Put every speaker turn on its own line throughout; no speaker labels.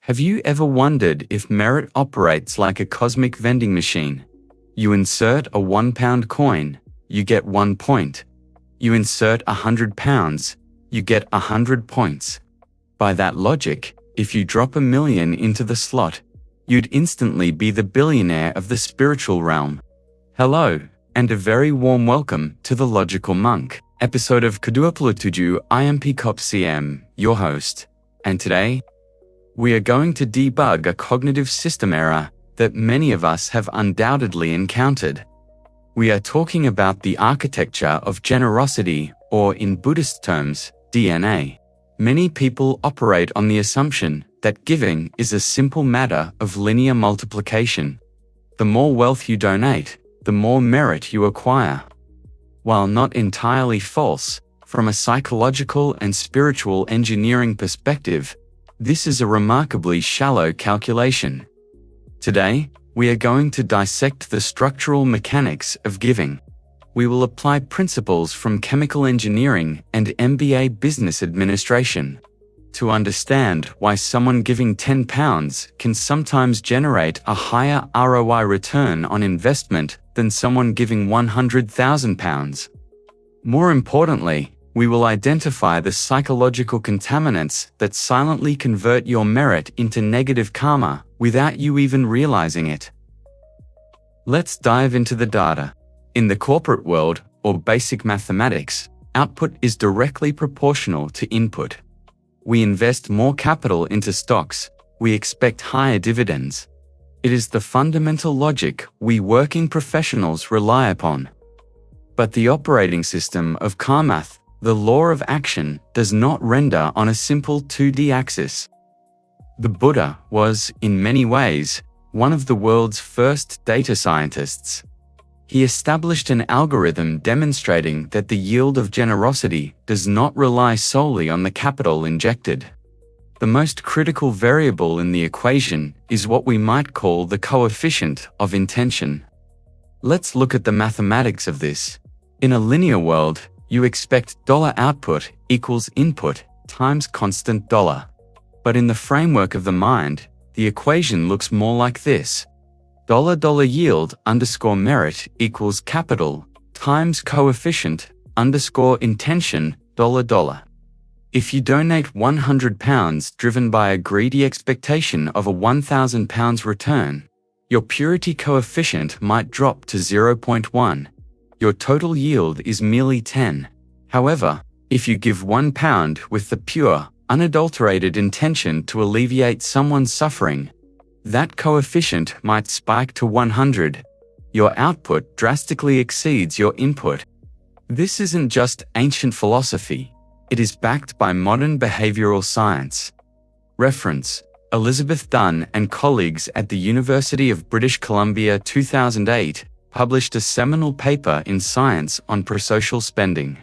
Have you ever wondered if merit operates like a cosmic vending machine? You insert a £1 coin, you get 1 point. You insert £100, you get 100 points. By that logic, if you drop $1 million into the slot, you'd instantly be the billionaire of the spiritual realm. Hello, and a very warm welcome to The Logical Monk, episode of Ke-27 IMP Cop CM, your host. And today, we are going to debug a cognitive system error that many of us have undoubtedly encountered. We are talking about the architecture of generosity, or in Buddhist terms, Dāna. Many people operate on the assumption that giving is a simple matter of linear multiplication. The more wealth you donate, the more merit you acquire. While not entirely false, from a psychological and spiritual engineering perspective, this is a remarkably shallow calculation. Today, we are going to dissect the structural mechanics of giving. We will apply principles from chemical engineering and MBA business administration to understand why someone giving £10 can sometimes generate a higher ROI return on investment than someone giving £100,000. More importantly, we will identify the psychological contaminants that silently convert your merit into negative karma without you even realizing it. Let's dive into the data. In the corporate world, or basic mathematics, output is directly proportional to input. We invest more capital into stocks, we expect higher dividends. It is the fundamental logic we working professionals rely upon. But the operating system of karma, the law of action, does not render on a simple 2D axis. The Buddha was, in many ways, one of the world's first data scientists. He established an algorithm demonstrating that the yield of generosity does not rely solely on the capital injected. The most critical variable in the equation is what we might call the coefficient of intention. Let's look at the mathematics of this. In a linear world, you expect $output equals input times constant $. But in the framework of the mind, the equation looks more like this. $yield underscore merit equals capital times coefficient underscore intention $. If you donate £100 driven by a greedy expectation of a £1,000 return, your purity coefficient might drop to 0.1. Your total yield is merely 10. However, if you give £1 with the pure, unadulterated intention to alleviate someone's suffering, that coefficient might spike to 100. Your output drastically exceeds your input. This isn't just ancient philosophy. It is backed by modern behavioral science. Reference: Elizabeth Dunn and colleagues at the University of British Columbia 2008 published a seminal paper in Science on prosocial spending.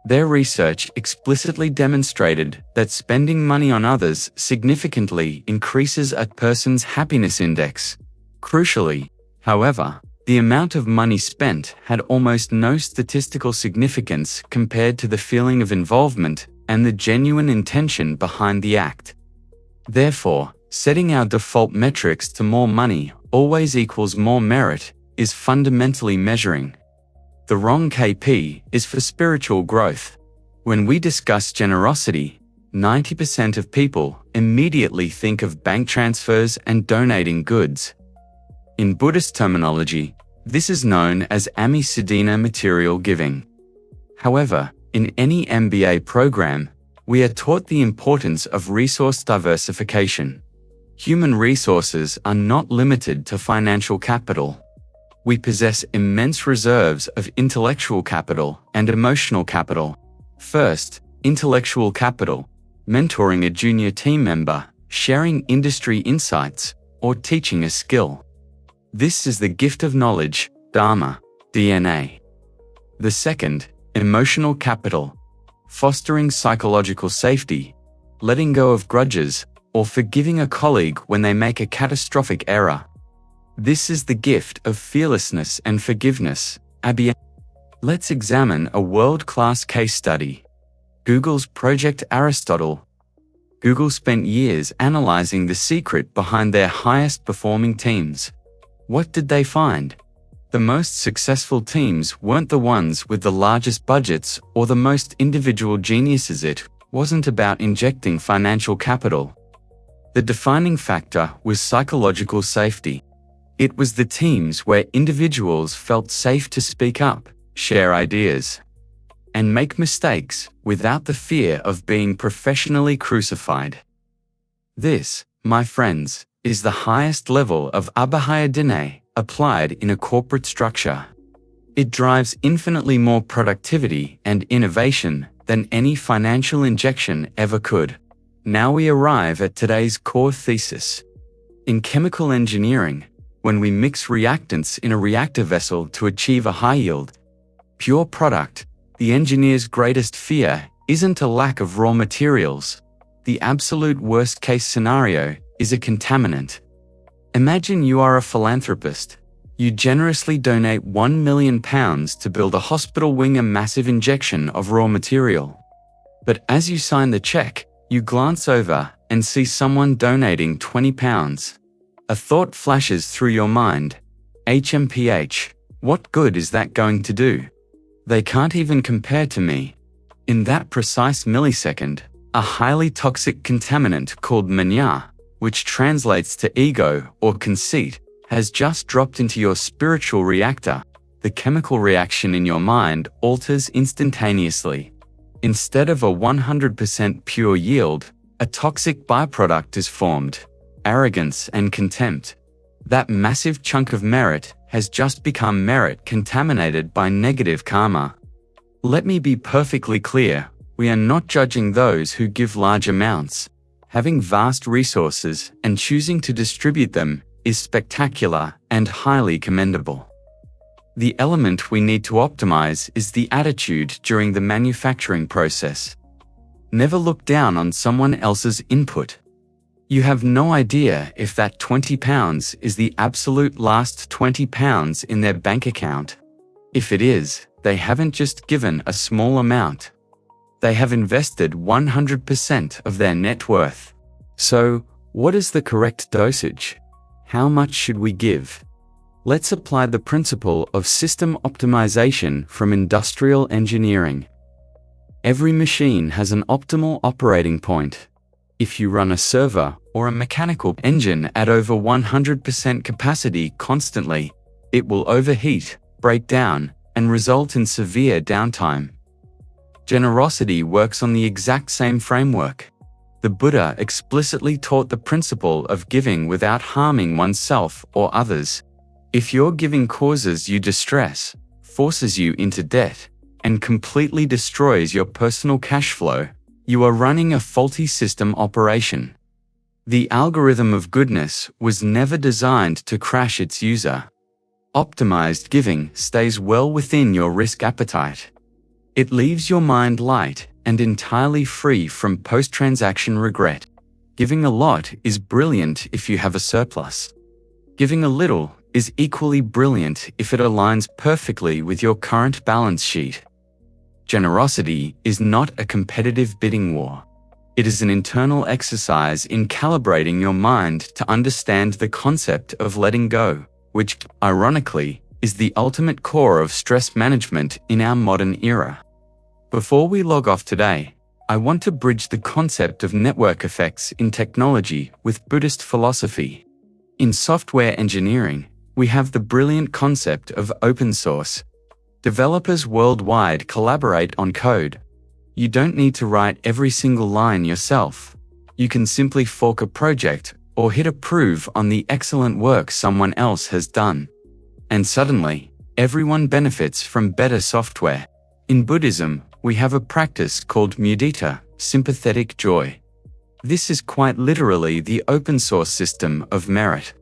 Their research explicitly demonstrated that spending money on others significantly increases a person's happiness index. Crucially, however, the amount of money spent had almost no statistical significance compared to the feeling of involvement and the genuine intention behind the act. Therefore, setting our default metrics to more money always equals more merit is fundamentally measuring. The wrong KP is for spiritual growth. When we discuss generosity, 90% of people immediately think of bank transfers and donating goods. In Buddhist terminology, this is known as ami-sadhana material giving. However, in any MBA program, we are taught the importance of resource diversification. Human resources are not limited to financial capital. We possess immense reserves of intellectual capital and emotional capital. First, intellectual capital, mentoring a junior team member, sharing industry insights, or teaching a skill. This is the gift of knowledge, Dharma, Dāna. The second, emotional capital, fostering psychological safety, letting go of grudges, or forgiving a colleague when they make a catastrophic error. This is the gift of fearlessness and forgiveness, Abia. Let's examine a world-class case study. Google's Project Aristotle. Google spent years analyzing the secret behind their highest performing teams. What did they find? The most successful teams weren't the ones with the largest budgets or the most individual geniuses. It wasn't about injecting financial capital. The defining factor was psychological safety. It was the teams where individuals felt safe to speak up, share ideas, and make mistakes without the fear of being professionally crucified. This, my friends, is the highest level of abahayadine applied in a corporate structure. It drives infinitely more productivity and innovation than any financial injection ever could. Now we arrive at today's core thesis. In chemical engineering, when we mix reactants in a reactor vessel to achieve a high-yield, pure product, the engineer's greatest fear isn't a lack of raw materials. The absolute worst-case scenario is a contaminant. Imagine you are a philanthropist. You generously donate £1 million to build a hospital wing, a massive injection of raw material. But as you sign the check, you glance over and see someone donating £20. A thought flashes through your mind. HMPH, what good is that going to do? They can't even compare to me. In that precise millisecond, a highly toxic contaminant called manya, which translates to ego or conceit, has just dropped into your spiritual reactor. The chemical reaction in your mind alters instantaneously. Instead of a 100% pure yield, a toxic byproduct is formed: arrogance and contempt. That massive chunk of merit has just become merit contaminated by negative karma. Let me be perfectly clear, we are not judging those who give large amounts. Having vast resources and choosing to distribute them is spectacular and highly commendable. The element we need to optimize is the attitude during the manufacturing process. Never look down on someone else's input. You have no idea if that £20 is the absolute last £20 in their bank account. If it is, they haven't just given a small amount. They have invested 100% of their net worth. So, what is the correct dosage? How much should we give? Let's apply the principle of system optimization from industrial engineering. Every machine has an optimal operating point. If you run a server or a mechanical engine at over 100% capacity constantly, it will overheat, break down, and result in severe downtime. Generosity works on the exact same framework. The Buddha explicitly taught the principle of giving without harming oneself or others. If your giving causes you distress, forces you into debt, and completely destroys your personal cash flow, you are running a faulty system operation. The algorithm of goodness was never designed to crash its user. Optimized giving stays well within your risk appetite. It leaves your mind light and entirely free from post-transaction regret. Giving a lot is brilliant if you have a surplus. Giving a little is equally brilliant if it aligns perfectly with your current balance sheet. Generosity is not a competitive bidding war. It is an internal exercise in calibrating your mind to understand the concept of letting go, which, ironically, is the ultimate core of stress management in our modern era. Before we log off today, I want to bridge the concept of network effects in technology with Buddhist philosophy. In software engineering, we have the brilliant concept of open source. Developers worldwide collaborate on code. You don't need to write every single line yourself. You can simply fork a project or hit approve on the excellent work someone else has done. And suddenly, everyone benefits from better software. In Buddhism, we have a practice called mudita, sympathetic joy. This is quite literally the open source system of merit.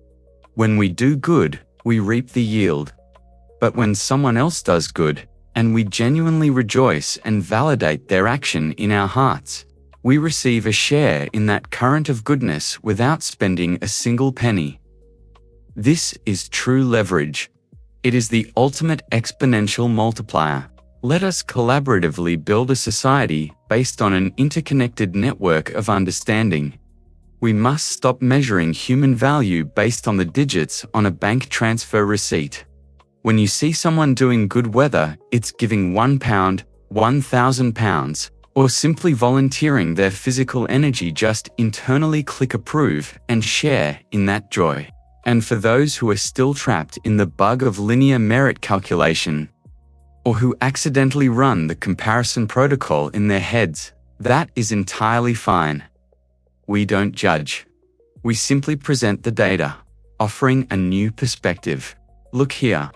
When we do good, we reap the yield. But when someone else does good, and we genuinely rejoice and validate their action in our hearts, we receive a share in that current of goodness without spending a single penny. This is true leverage. It is the ultimate exponential multiplier. Let us collaboratively build a society based on an interconnected network of understanding. We must stop measuring human value based on the digits on a bank transfer receipt. When you see someone doing good whether it's giving £1, £1,000, or simply volunteering their physical energy, just internally click approve and share in that joy. And for those who are still trapped in the bug of linear merit calculation, or who accidentally run the comparison protocol in their heads, that is entirely fine. We don't judge. We simply present the data, offering a new perspective. Look here.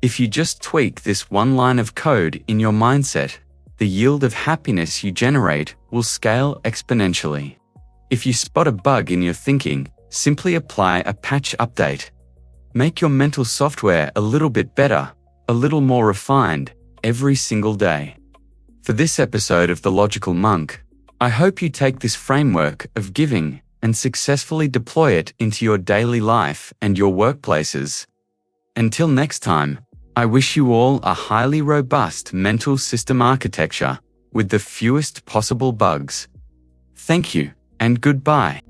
If you just tweak this one line of code in your mindset, the yield of happiness you generate will scale exponentially. If you spot a bug in your thinking, simply apply a patch update. Make your mental software a little bit better, a little more refined, every single day. For this episode of The Logical Monk, I hope you take this framework of giving and successfully deploy it into your daily life and your workplaces. Until next time, I wish you all a highly robust mental system architecture with the fewest possible bugs. Thank you, and goodbye.